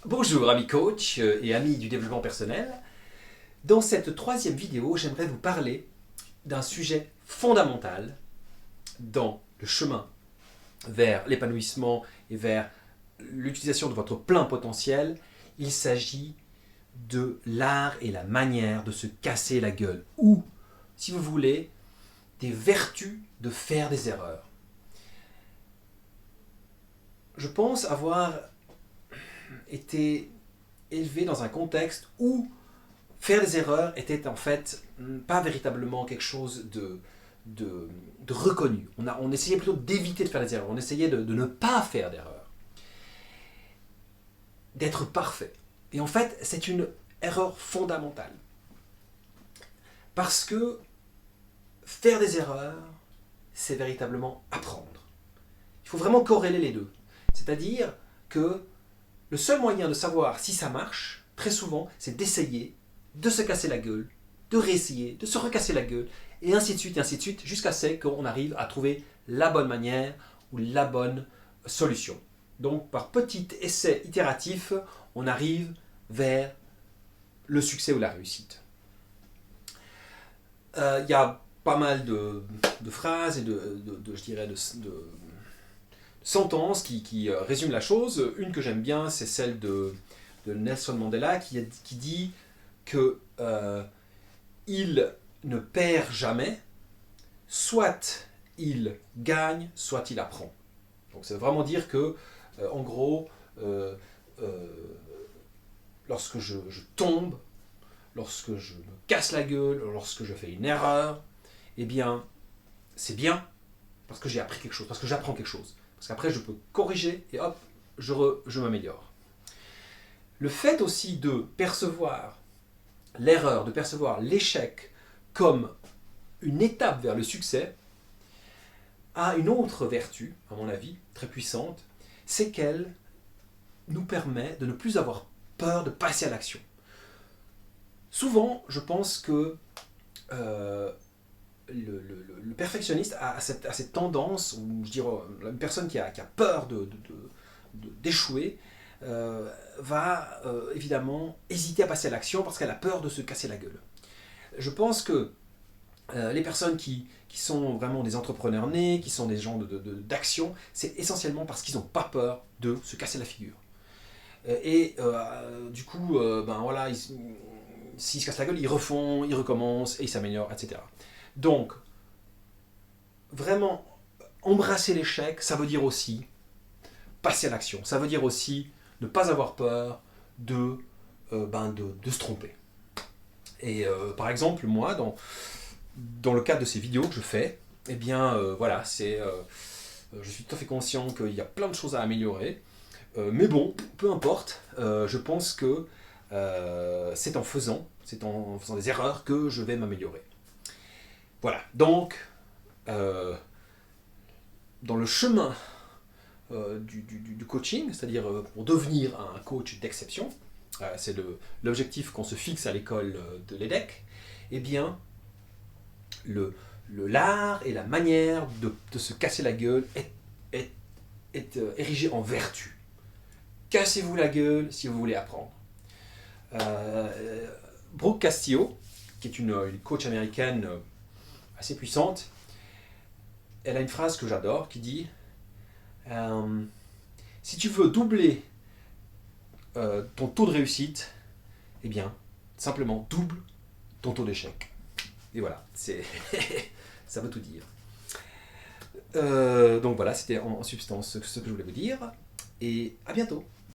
Bonjour amis coach et amis du développement personnel. Dans cette troisième vidéo, j'aimerais vous parler d'un sujet fondamental dans le chemin vers l'épanouissement et vers l'utilisation de votre plein potentiel. Il s'agit de l'art et la manière de se casser la gueule ou, si vous voulez, des vertus de faire des erreurs. Je pense avoir été élevé dans un contexte où faire des erreurs était en fait pas véritablement quelque chose de reconnu. On essayait plutôt d'éviter de faire des erreurs, on essayait de ne pas faire d'erreurs, d'être parfait. Et en fait, c'est une erreur fondamentale. Parce que faire des erreurs, c'est véritablement apprendre. Il faut vraiment corréler les deux. C'est-à-dire que le seul moyen de savoir si ça marche, très souvent, c'est d'essayer, de se casser la gueule, de réessayer, de se recasser la gueule, et ainsi de suite, jusqu'à ce qu'on arrive à trouver la bonne manière ou la bonne solution. Donc, par petits essais itératifs, on arrive vers le succès ou la réussite. Il y a pas mal de phrases et de sentences qui résument la chose. Une que j'aime bien, c'est celle de Nelson Mandela qui dit que il ne perd jamais, soit il gagne, soit il apprend. Donc ça veut vraiment dire que, en gros, lorsque je tombe, lorsque je me casse la gueule, lorsque je fais une erreur, eh bien, c'est bien parce que j'ai appris quelque chose, parce que j'apprends quelque chose. Parce qu'après, je peux corriger et hop, je m'améliore. Le fait aussi de percevoir l'erreur, de percevoir l'échec comme une étape vers le succès, a une autre vertu, à mon avis, très puissante, c'est qu'elle nous permet de ne plus avoir peur de passer à l'action. Souvent, je pense que le perfectionniste a cette tendance, ou je dirais une personne qui a peur d'échouer, va évidemment hésiter à passer à l'action parce qu'elle a peur de se casser la gueule. Je pense que les personnes qui sont vraiment des entrepreneurs nés, qui sont des gens d'action, c'est essentiellement parce qu'ils n'ont pas peur de se casser la figure. Du coup, voilà, s'ils se cassent la gueule, ils refont, ils recommencent et ils s'améliorent, etc. Donc, vraiment, embrasser l'échec, ça veut dire aussi passer à l'action. Ça veut dire aussi ne pas avoir peur de se tromper. Et par exemple, moi, dans le cadre de ces vidéos que je fais, eh bien, voilà, je suis tout à fait conscient qu'il y a plein de choses à améliorer. Mais bon, peu importe, je pense que c'est en faisant des erreurs que je vais m'améliorer. Voilà, donc, dans le chemin du coaching, c'est-à-dire pour devenir un coach d'exception, c'est l'objectif qu'on se fixe à l'école de l'EDEC, eh bien, l'art et la manière de se casser la gueule est érigé en vertu. Cassez-vous la gueule si vous voulez apprendre. Brooke Castillo, qui est une coach américaine assez puissante, elle a une phrase que j'adore qui dit si tu veux doubler ton taux de réussite, eh bien, simplement double ton taux d'échec. Et voilà, ça veut tout dire. Donc voilà, c'était en substance ce que je voulais vous dire. Et à bientôt.